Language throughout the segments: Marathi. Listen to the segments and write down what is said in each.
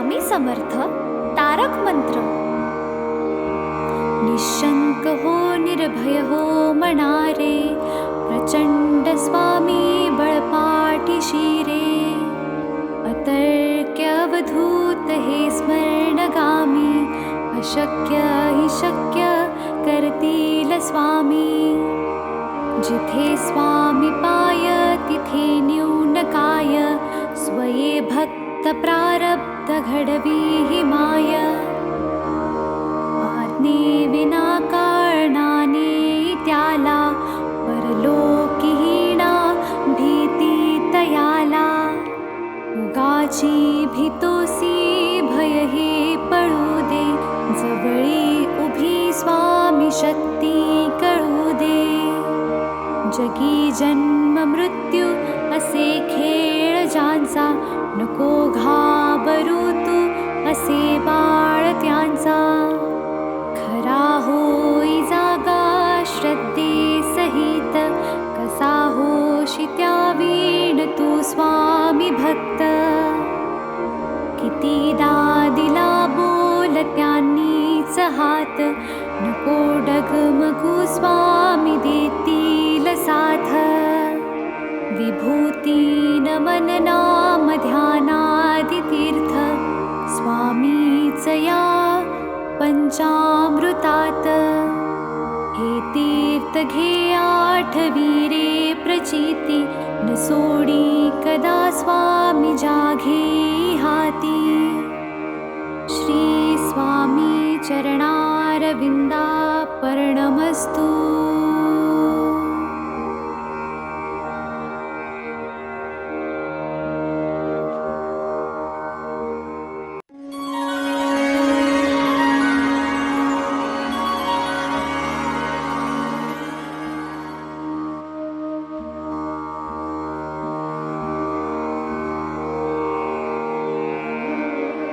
स्वामी समर्थ तारक मंत्र। निशंक हो निर्भय हो मनारे, प्रचंड स्वामी बळपाठीशी रे। अतर्क्य अवधूत हे स्मरणगामी, अशक्य हि शक्य करतील स्वामी। जिथे स्वामी पाय तिथे न्यून काय, स्वये भक्त प्रारब्ध घडवी हि माय। आज्ञे विना कारणाने त्याला, परलोकीहीणा भीती तयाला। उगाची भीतोसी भय हे पळू दे, जवळी उभी स्वामी शक्ती कळू दे। जगी जन्म मृत्यू असे खेळ ज्यांचा, नको घाबरू तू असे बाळ त्यांचा। खरा होई जागा श्रद्धे सहित, कसा होशी त्या वीण तू स्वामी भक्त। कितीदा दिला बोल त्यांनीच हात, नको डगमगू स्वामी देतील साथ। विभूती नमन नाम ध्यानादि तीर्थ, स्वामीच या पंचामृतात। हे तीर्थ घे आठवी रे प्रचिती, न सोडी कदा स्वामी जाघे हाती। श्री स्वामी चरणारविंदा पर्णमस्तु।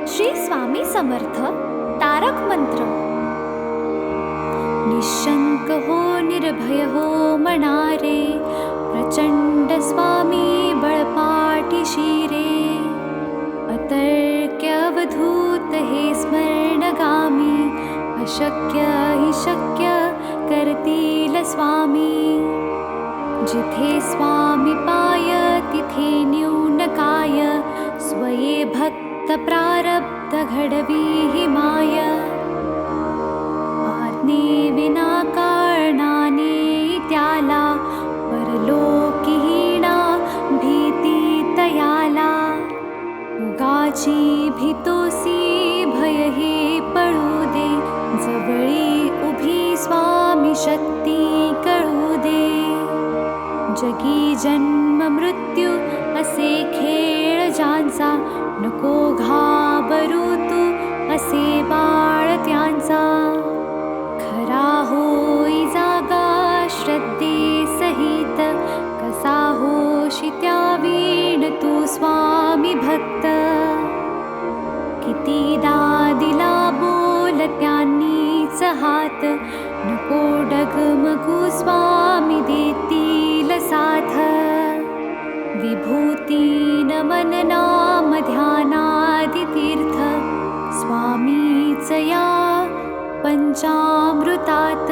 श्री स्वामी समर्थ तारक मंत्र। निशंक हो निर्भय हो मनारे, प्रचंड स्वामी बळपाठीशी रे। अतर्क्य अवधूत हे स्मरणगामी, अशक्य हि शक्य करतील स्वामी। जिथे स्वामी पाय तिथे न्यून काय, स्वये भक्त प्रारब्ध घडवी हि माय। आज्ञे विना कारणाने त्याला, परलोकीहीणा भीती तयाला। उगाची भीतोसी भय हे पळू दे, जवळी उभी स्वामी शक्ती कळू दे। जगी जन्म मृत्यू असे खेळ ज्यांचा, नको घाबरू तू असे बाळ त्यांचा। खरा होई जागा श्रद्धे सहित, कसा होशी त्या वीण तू स्वामी भक्त। कितीदा दिला बोल त्यांनीच हात, नको डगमगू स्वामी देतील साथ। विभूती नमन नाम ध्यानादि तीर्थ, स्वामीच या पंचामृतात।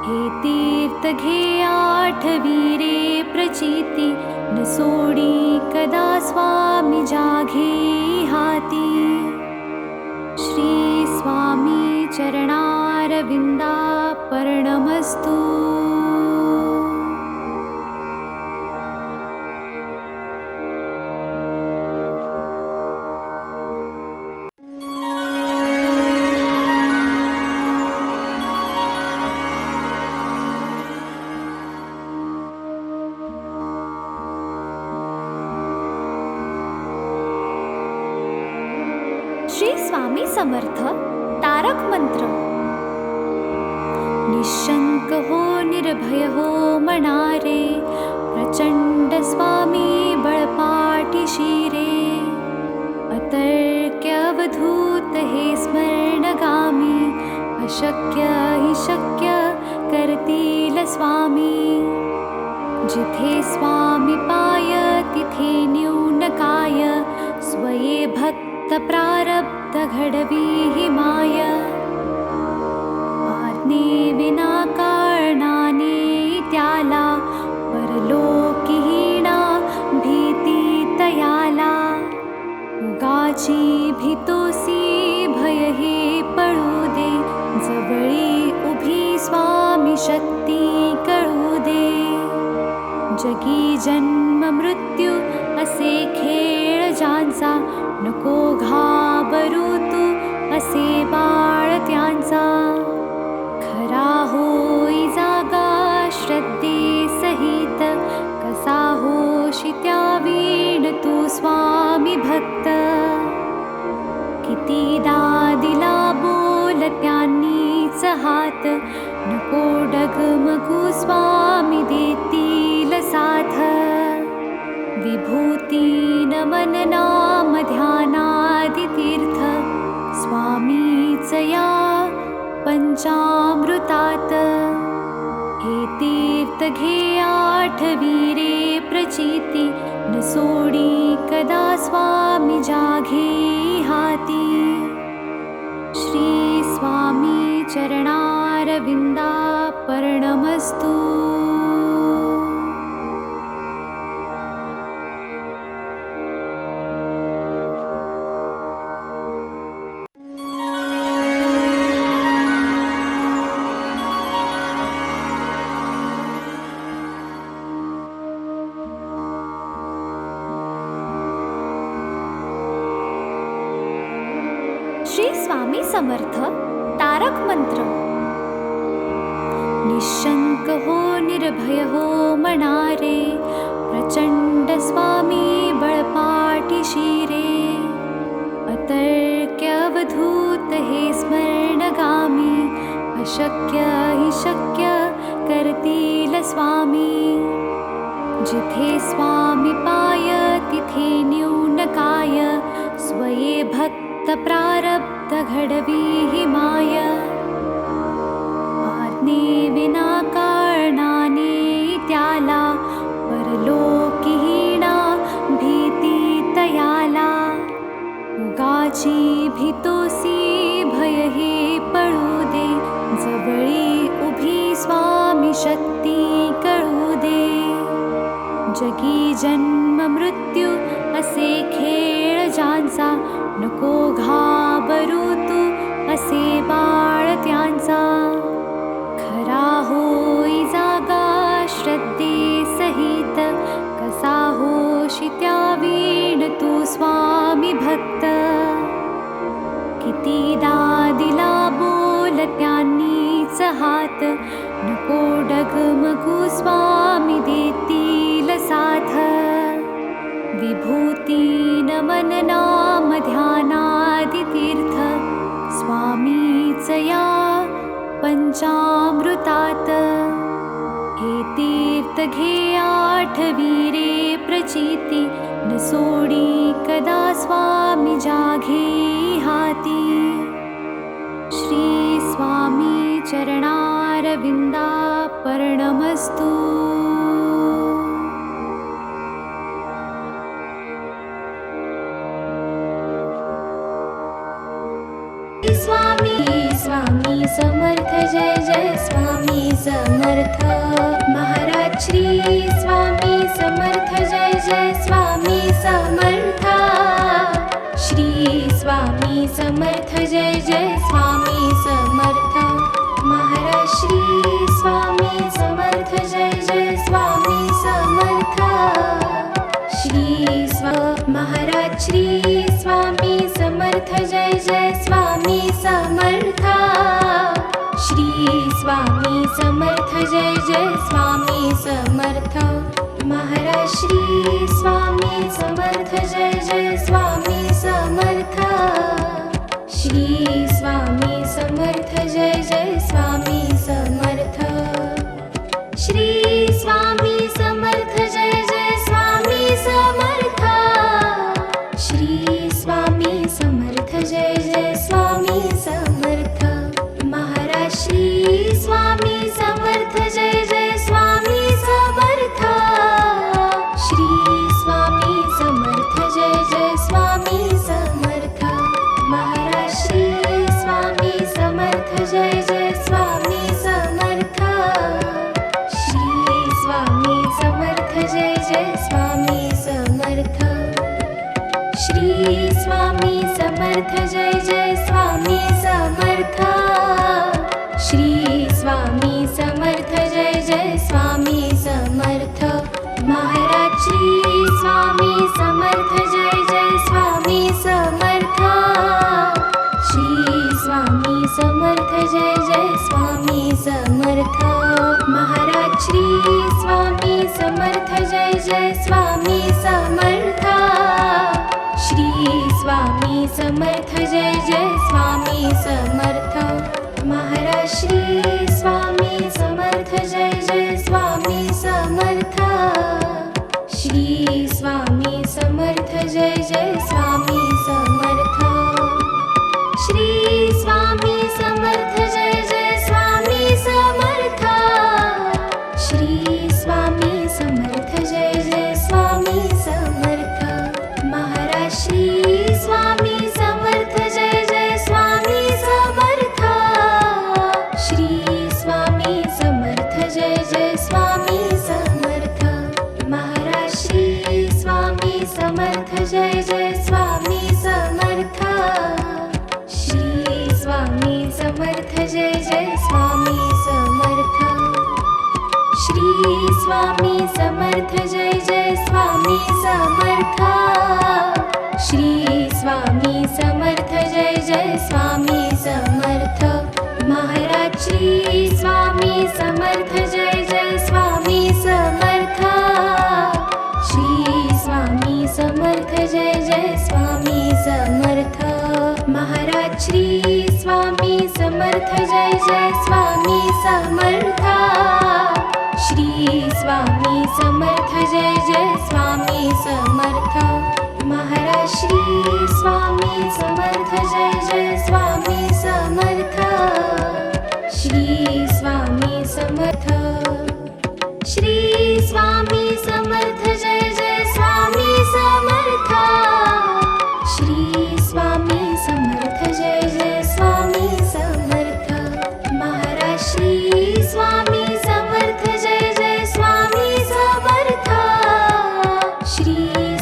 हे तीर्थ घे आठवी रे प्रचिती, न सोडी कदा स्वामी जाघे हाती। श्री स्वामी चरणारविंदा पर्णमस्तु। श्री स्वामी समर्थ तारक मंत्र। निशंक हो निर्भय हो मनारे, प्रचंड स्वामी बळपाठीशी रे। अतर्क्य अवधूत हे स्मरणगामी, अशक्य हि शक्य करतील स्वामी। जिथे स्वामी पाय तिथे न्यून काय, स्वये भक्त भक्त प्रारब्ध घडवी माय आज्ञे विना कारणाने त्याला परलोकीहीणा भीती तयाला उगाची भीतोसी भय हे पळू दे जवळी उभी स्वामी शक्ती कळू दे जगी जन्म मृत्यू असे खेळ ज्यांचा नको घाबरू तू असे बाळ त्यांचा खरा होई जागा श्रद्धे सहित कसा होशी त्या वीण तू स्वामी भक्त कितीदा दिला बोल त्यांनीच हात नको डगमगू स्वामी देतील साथ विभूती नमन नाम ध्यानादि तीर्थ स्वामीच या पंचामृतात हे तीर्थ घे आठवीरे प्रचिती न सोडी कदा स्वामी जाघे हाती श्री स्वामी चरणारविंदा पर्णमस्तु श्री स्वामी समर्थ तारक मंत्र निशंक हो निर्भय हो मनारे प्रचंड स्वामी बळपाठी शिरे अतर्क्य अवधूत हे स्मरणगामी अशक्य हि शक्य करतील स्वामी जिथे स्वामी पाय तिथे न्यून काय स्वये भक्त प्रारब्ध घडवी माय आज्ञे विना कारणाने त्याला परलोकीहीणा भीती तयाला उगाची भीतोसी भय हे पळू दे जवळी उभी स्वामी शक्ती कळू दे जगी जन्म मृत्यू असे खेळ ज्यांचा नको घाबरू तू असे बाळ त्यांचा खरा होई जागा श्रद्धे सहित कसा होशी त्या वीण तू स्वामी भक्त कितीदा दिला बोल त्यांनीच हात नको डगमगू स्वामी देतील साथ विभूती नमन नाम ध्यानादि तीर्थ स्वामीच या पंचामृतात हे तीर्थ घे आठवीरे प्रचिती न सोडी कदा स्वामी जाघे हाती श्री स्वामी चरणारविंदा पर्णमस्तु स्वामी स्वामी समर्थ जय जय स्वामी समर्थ महाराज श्री स्वामी समर्थ जय जय स्वामी समर्थ श्री स्वामी समर्थ जय जय स्वामी समर्थ महाराज श्री स्वामी समर्थ जय जय स्वामी समर्थ श्री महाराज श्री स्वामी समर्थ जय जय स्वामी समर्थ श्री स्वामी समर्थ जय जय स्वामी समर्थ महाराज श्री स्वामी समर्थ जय जय स्वामी समर्थ श्री स्वामी समर्थ जय जय स्वामी समर्थ श्री स्वामी समर्थ जय जय स्वामी समर्थ श्री स्वामी समर्थ जय जय स्वामी समर्थ महाराज श्री स्वामी समर्थ जय जय स्वामी समर्थ श्री स्वामी समर्थ जय जय स्वामी समर्थ समर्थ महाराज श्री स्वामी समर्थ जय जय स्वामी समर्थ श्री स्वामी समर्थ जय जय स्वामी समर्थ महाराज श्री स्वामी समर्थ जय जय स्वामी समर्थ श्री स्वामी समर्थ जय जय स्वामी समर्थ श्री स्वामी समर्थ जय जय स्वामी समर्थ श्री स्वामी समर्थ जय जय स्वामी समर्थ महाराज श्री स्वामी समर्थ जय जय स्वामी समर्थ श्री स्वामी समर्थ जय जय स्वामी समर्थ महाराज श्री स्वामी समर्थ जय जय स्वामी समर्थ श्री स्वामी समर्थ जय जय स्वामी समर्थ श्री स्वामी समर्थ जय जय स्वामी समर्थ श्री स्वामी समर्थ जय जय स्वामी समर्थ महाराज श्री स्वामी समर्थ जय जय स्वामी समर्थ श्री स्वामी समर्थ जय जय स्वामी समर्थ महाराज श्री स्वामी समर्थ जय जय स्वामी समर्थ श्री स्वामी समर्थ जय जय स्वामी समर्थ महाराज श्री स्वामी समर्थ जय जय स्वामी समर्थ श्री स्वामी समर्थ श्री स्वामी समर्थ जय जय स्वामी समर्थ श्री स्वामी समर्थ जय जय स्वामी समर्थ महाराज श्री स्वामी समर्थ जय जय स्वामी समर्थ श्री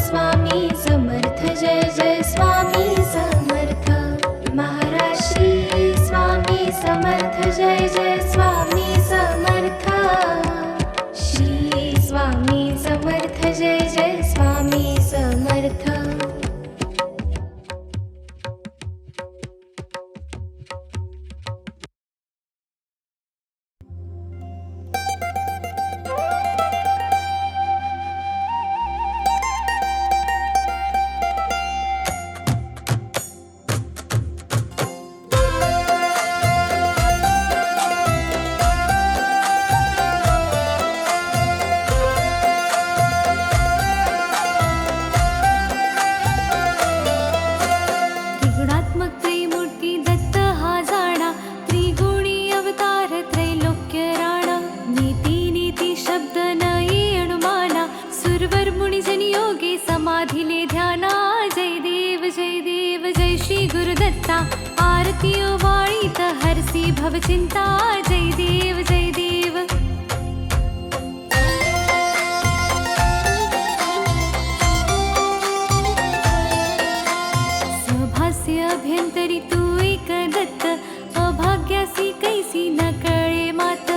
स्वामी समर्थ जय जय स्वामी समर्थ महाराज श्री स्वामी समर्थ जय जय स्वामी समर्थ श्री स्वामी समर्थ जय जय स्वामी समर्थ त्रिगुणात्मक त्रिमूर्ती दत्त हा जाणा त्रिगुणी अवतार त्रैलोक्य राणा नीती नीती शब्द न ये अनुमाना सुरवर मुनिजन योगे समाधिले ध्याना जय देव जय श्री गुरुदत्ता आरतियो वाळीत हरसी भवचिंता जय देव सभास्य अभ्यंतरी तू एक दत्त अभाग्यासी कैसी न कळे मात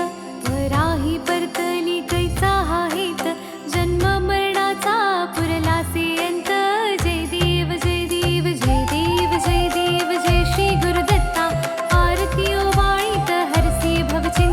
वराही परतली कैचा हा हेत जन्म मरणाचा पुरलासे अंत जय देव जय श्री गुरुदत्ता आरतियो वाळीत हरसी भवचिंता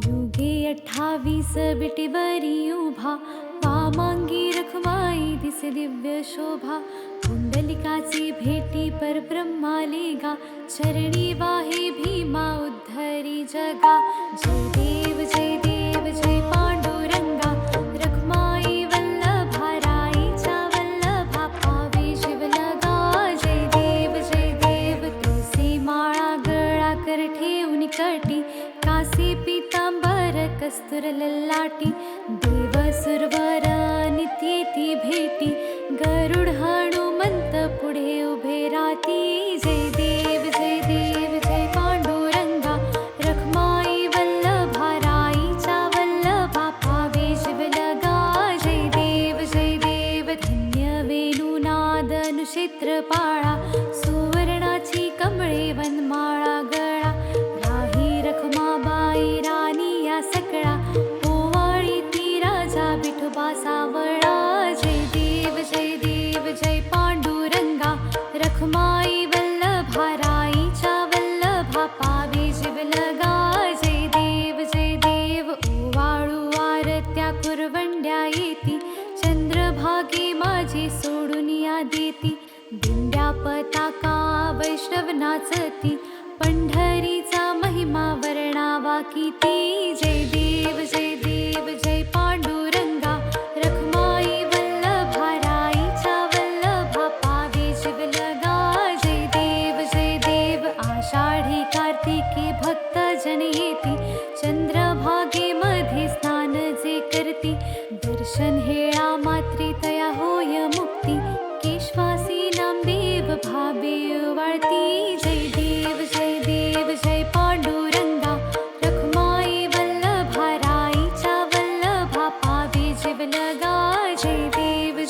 युगे 28 विटेवरी उभा, वामांगी रखमाई दिसे दिव्य शोभा. कुंडलिकाची भेटी परब्रह्माले गा, चरणी वाहे भीमा उद्धरी जगा. जय देव जय पांडुरंगा, रखमाई वल्लभा राईच्या वल्लभा, पावे शिवलगा. जय देव तुळसी माळा गळा कर ठेवून कटी, कासे पीतांबर कस्तुर ललाटी. देव सुरवर नित्येती भेटी, गरुड हनुमंत पुढे उभे राती. जय देव जय पांडुरंगा, रखमाई वल्लभा राईच्या वल्लभा, पावे शिवलगा. जय देव धन्य वेणुनाद अनुक्षेत्र पाळा, सुवर्णाची कमळे वनमाळा गळा. राही रखमाबाई राणी या सकळा, ओवाळी ती राजा विठोबा सावळा. जय देव जय पांडुरंगा, रखमाई वल्लभा राईच्या वल्लभा, पावे शिवलगा. जय देव ओवाळू आरत्या कुरवंड्या येती, चंद्रभागे माझी सोडून या देती. दिंड्या पताका वैष्णव नाचती, पंढरीचा महिमा वर्णावा किती. जय देव जय पांडुरंगा, रखमाई वल्लभा राईच्या वल्लभा, पावे शिवलगा. जय देव आषाढी कार्तिकी भक्त जन येती, चंद्रभागे मध्ये स्नान जे करती. दर्शन हेळा मात्रे तया होय मुक्ती, केशवासी नामदेव भावे वाळती. जय देव जय पांडुरंगा, रखमाई वल्लभा राईच्या वल्लभा, पावे शिवलगा. जय देव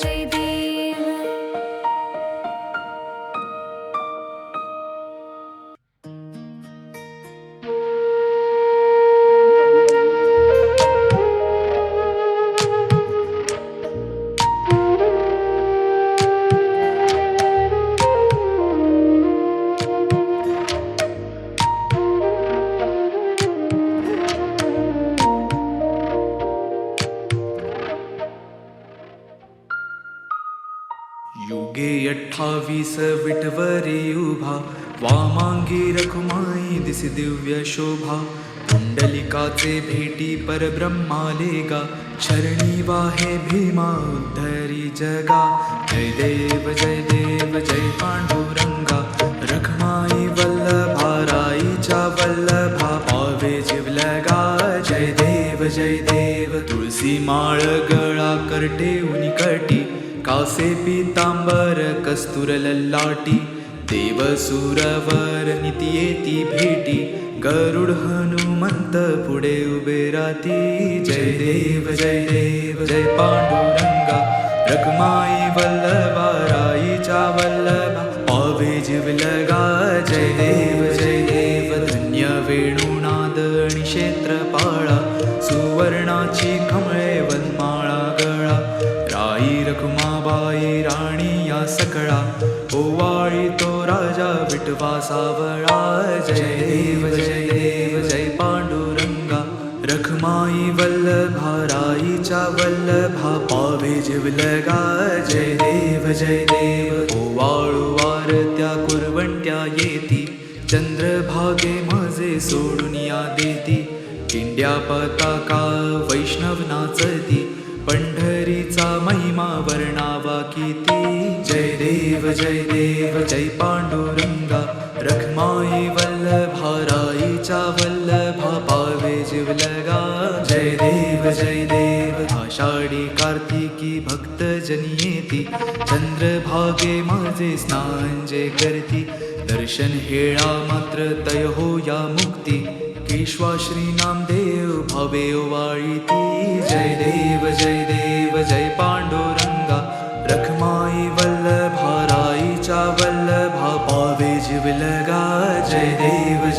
युगे 28 विटवरी उभा, वामांगी रखुमाई दिसे दिव्य शोभा. कुंडलिकाचे भेटी परब्रह्माले गा, चरणी वाहे भीमा उद्धरी जगा. जय देव जय पांडुरंगा, रखमाई वल्लभा राईच्या वल्लभा, पावे शिवलगा. जय देव तुळसी माळ गळा कर ठेवून कटी, कासे पीतांबर कस्तुर ललाटी. देव सुरवर नित्येती भेटी, गरुड हनुमंत पुढे उभे राती. जय देव जय पांडुरंगा, रखमाई वल्लभा राईच्या वल्लभा, पावे शिवलगा. जय देव धन्य वेणुनाद क्षेत्र पाळा, सुवर्णाची कमळे वनमाळा गळा. राई रखुमाबाई राणी या सकळा, ओवाळी तो राजा विठवा सावळा. जय देव जय पांडुरंगा, रखमाई वल्लभा राईच्या वल्लभा, पावे शिवलगा. जय देव ओवाळू आरत्या कुरवंट्या येती, चंद्रभागे माझे सोडून या देती. दिंड्या पताका वैष्णव नाचती, पंढरीचा महिमा वर्णावा किती. जय देव जय पांडुरंगा, रखमाई वल्लभा राईच्या वल्लभा, पावे शिवलगा. जय देव आषाढी कार्तिकी भक्त जन येती, चंद्रभागे माझे स्नान जे करती. दर्शन हेळा मात्र तय होया मुक्ती, केशवा श्री नामदेव भावे वाळीती. जय देव जय पांडुरंगा, रखमाई वल्लभा राईच्या वल्लभा, पावे शिवलगा. जय देव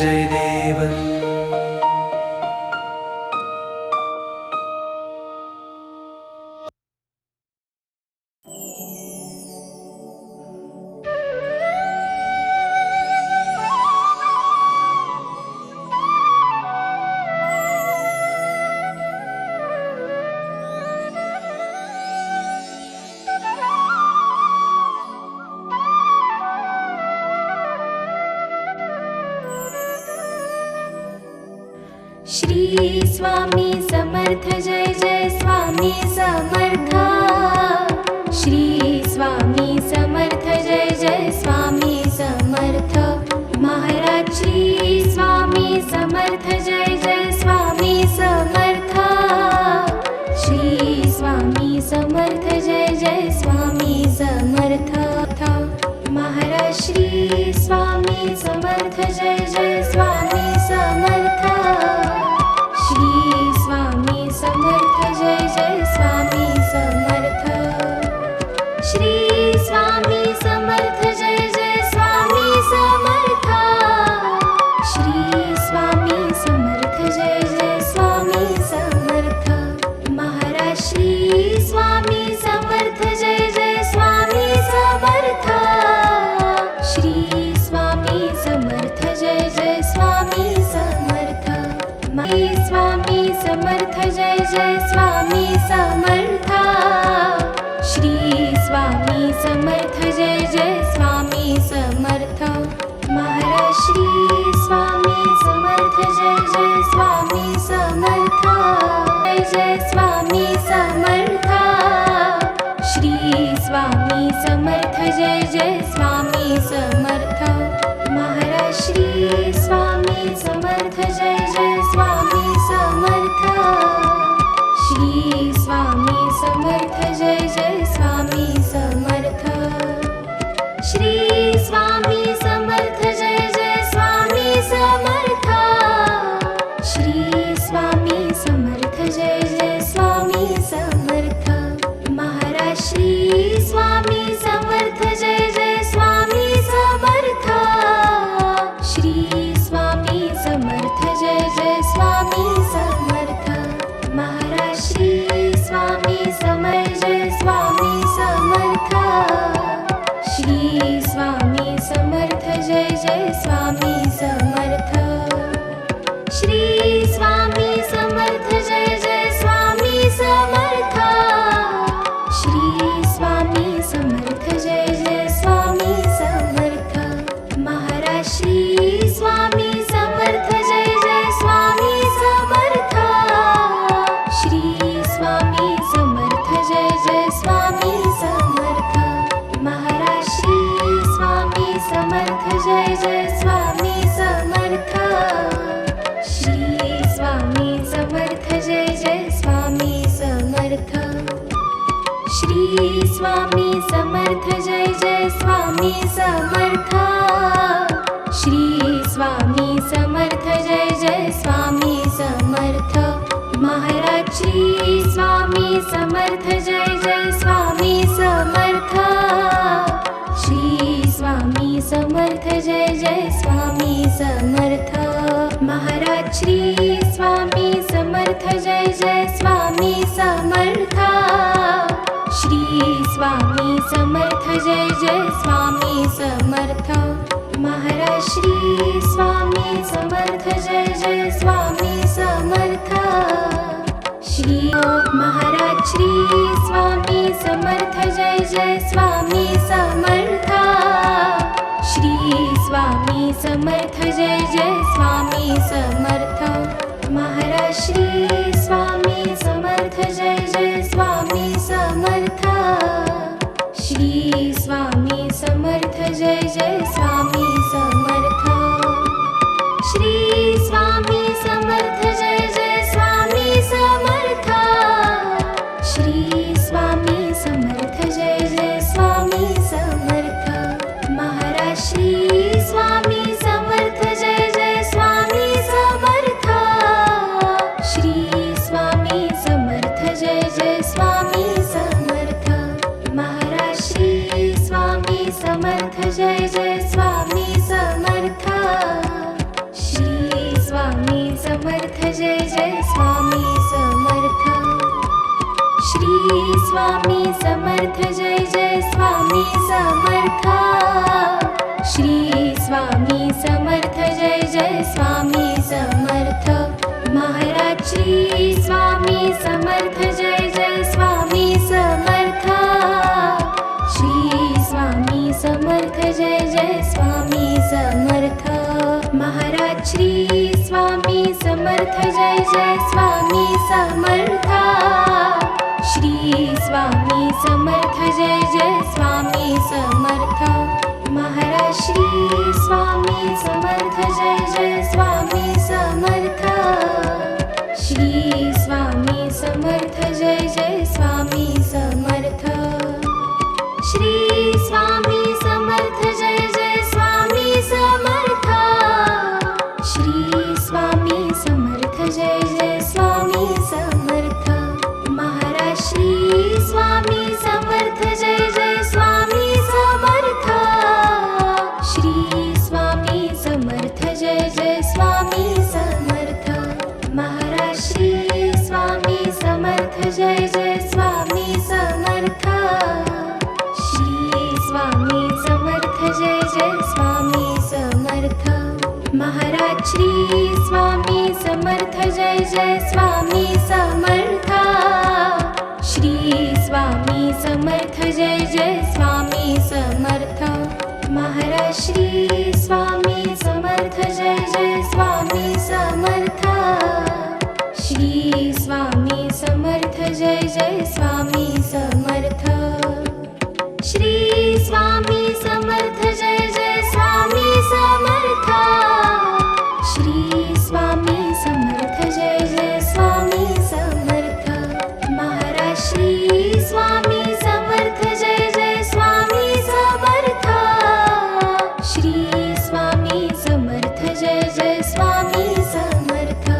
श्री स्वामी समर्थ जय जय स्वामी समर्थ श्री स्वामी समर्थ जय जय स्वामी समर्थ महाराज श्री स्वामी समर्थ जय जय स्वामी समर्थ श्री स्वामी समर्थ जय जय स्वामी समर्थ महाराज श्री स्वामी समर्थ जय जय स्वामी समर्थ श्री स्वामी समर्थ जय जय स्वामी समर्थ श्री स्वामी समर्थ जय जय स्वामी समर्थ श्री स्वामी समर्थ जय जय स्वामी समर्थ महाराज श्री स्वामी समर्थ जय जय स्वामी समर्थ श्री स्वामी समर्थ जय जय स्वामी समर्थ स्वामी समर्थ जय जय स्वामी समर्थ श्री स्वामी समर्थ जय जय स्वामी समर्थ महाराज श्री स्वामी समर्थ जय जय स्वामी समर्थ जय जय स्वामी समर्थ श्री स्वामी समर्थ जय जय स्वामी समर्थ महाराज श्री स्वामी समर्थ जय जय स्वामी समर्थ श्री स्वामी समर्थ जय जय स्वामी समर्थ श्री स्वामी समर्थ जय जय स्वामी समर्थ श्री स्वामी समर्थ जय जय स्वामी समर्थ महाराज श्री स्वामी समर्थ जय जय स्वामी समर्थ श्री स्वामी समर्थ जय जय स्वामी समर्थ महाराज श्री स्वामी समर्थ जय स्वामी समर्थ श्री स्वामी समर्थ जय जय स्वामी समर्थ श्री स्वामी समर्थ जय जय स्वामी समर्थ श्री स्वामी समर्थ जय जय स्वामी समर्थ महाराज श्री स्वामी समर्थ जय जय स्वामी समर्थ श्री स्वामी समर्थ जय जय स्वामी समर्थ महाराज श्री स्वामी समर्थ जय जय स्वामी समर्थ श्री स्वामी समर्थ जय जय स्वामी समर्थ श्री स्वामी समर्थ जय जय स्वामी समर्थ श्री स्वामी समर्थ जय जय स्वामी समर्थ महाराज श्री स्वामी समर्थ जय जय स्वामी समर्थ श्री स्वामी समर्थ जय जय स्वामी समर्थ महाराज श्री स्वामी समर्थ जय जय स्वामी समर्थ श्री स्वामी समर्थ जय जय स्वामी समर्थ महाराज श्री स्वामी समर्थ जय जय स्वामी समर्थ श्री महाराज श्री स्वामी समर्थ जय जय स्वामी समर्थ श्री स्वामी समर्थ जय जय स्वामी समर्थ महाराज श्री स्वामी समर्थ जय जय स्वामी समर्थ श्री स्वामी समर्थ जय जय स्वामी समर्थ श्री स्वामी समर्थ जय जय स्वामी समर्थ श्री स्वामी समर्थ जय जय स्वामी समर्थ महाराज श्री स्वामी समर्थ जय जय स्वामी समर्थ श्री स्वामी समर्थ जय जय स्वामी समर्थ महाराज श्री स्वामी समर्थ जय जय स्वामी समर्थ श्री स्वामी समर्थ जय जय स्वामी समर्थ श्री स्वामी समर्थ जय जय स्वामी समर्थ श्री स्वामी समर्थ जय जय स्वामी समर्थ महाराज श्री स्वामी समर्थ जय जय स्वामी समर्थ श्री स्वामी समर्थ जय जय स्वामी समर्थ महाराज श्री स्वामी समर्थ समर्थ जय जय स्वामी समर्था श्री स्वामी समर्थ जय जय स्वामी समर्थ महाराज श्री स्वामी समर्थ जय जय स्वामी समर्थ श्री स्वामी समर्थ जय जय स्वामी समर्थ श्री स्वामी समर्थ जय जय स्वामी समर्थ श्री स्वामी समर्थ जय जय स्वामी समर्थ महाराज श्री स्वामी समर्थ जय जय स्वामी समर्थ श्री स्वामी समर्थ जय जय स्वामी समर्थ महाराज श्री स्वामी समर्थ जय जय स्वामी समर्थ श्री स्वामी समर्थ जय जय स्वामी समर्थ महाराज श्री स्वामी समर्थ जय जय स्वामी समर्थ श्री स्वामी समर्थ जय जय स्वामी समर्थ महाराज श्री स्वामी समर्थ जय जय स्वामी समर्थ श्री स्वामी समर्थ जय जय स्वामी समर्थ श्री स्वामी समर्थ जय जय स्वामी समर्थ श्री स्वामी समर्थ जय जय स्वामी समर्थ महाराज श्री स्वामी समर्थ जय जय स्वामी समर्थ श्री स्वामी समर्थ जय जय स्वामी समर्थ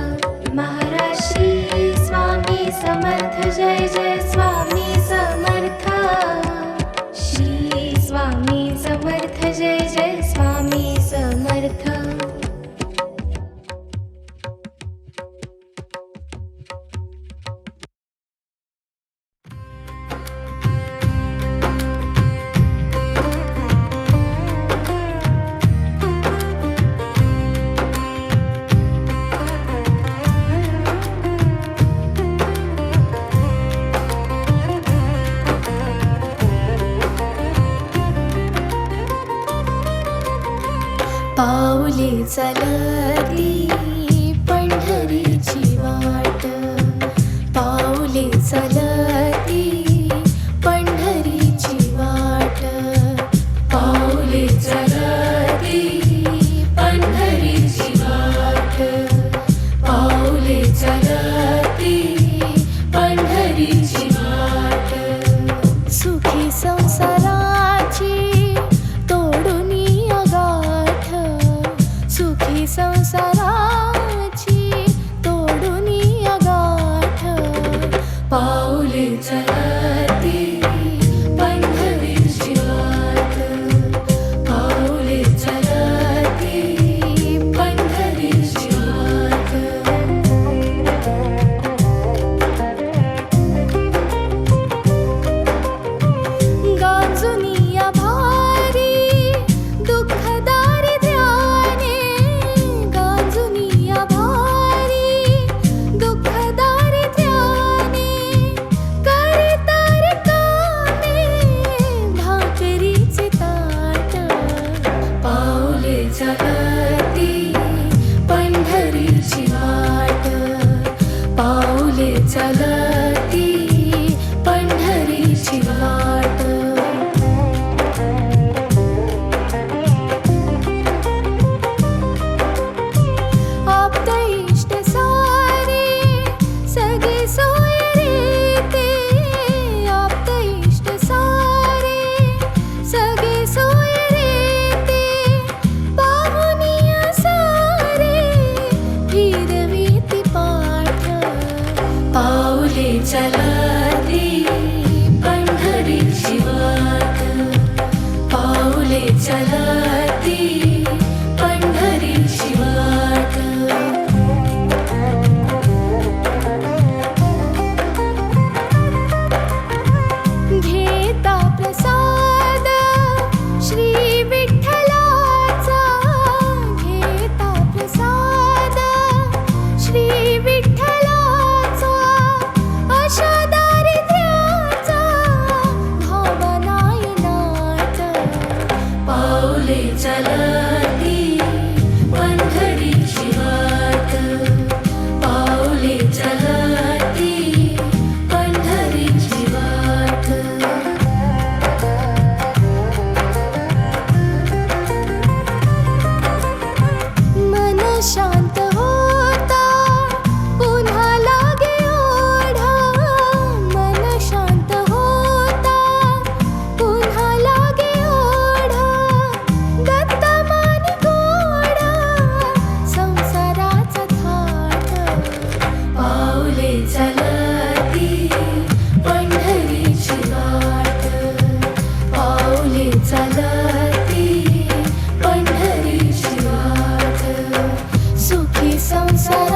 महाराज श्री स्वामी समर्थ जय जय स्वामी समर्थ श्री स्वामी समर्थ जय जय स्वामी समर्थ पाऊले चालती पंढरीची वाट पाऊले चालती पंढरीची वाट पाऊले चालती पंढरीची वाट पाऊले चालती पंढरीची वाट सुखी संसाराची संसाराची तोडून गाठ पाऊले चालती पंढरीची वाट पाऊले चालती पंढरीची वाट गांजुनिया भारी दुःखदारी ध्याने गांजुनिया भारी दुःखदारी ध्याने करितारी कामे भाकरीचे ताट पाऊले चालती पंढरीची वाट पाऊले चालती पंढरीची वाट आप्त इष्ट सारे सगळे सोय रे ते आप्त इष्ट सारे सगळे सोय रे ते पाहुनिया सारे फिरवीती पाठ पाऊले चालती पंढरीची वाट पाऊले चालती पंढरीची वाट घेता प्रसाद श्री विठ्ठलाचा घेता प्रसाद श्री विठ्ठलाचा अशा संसारा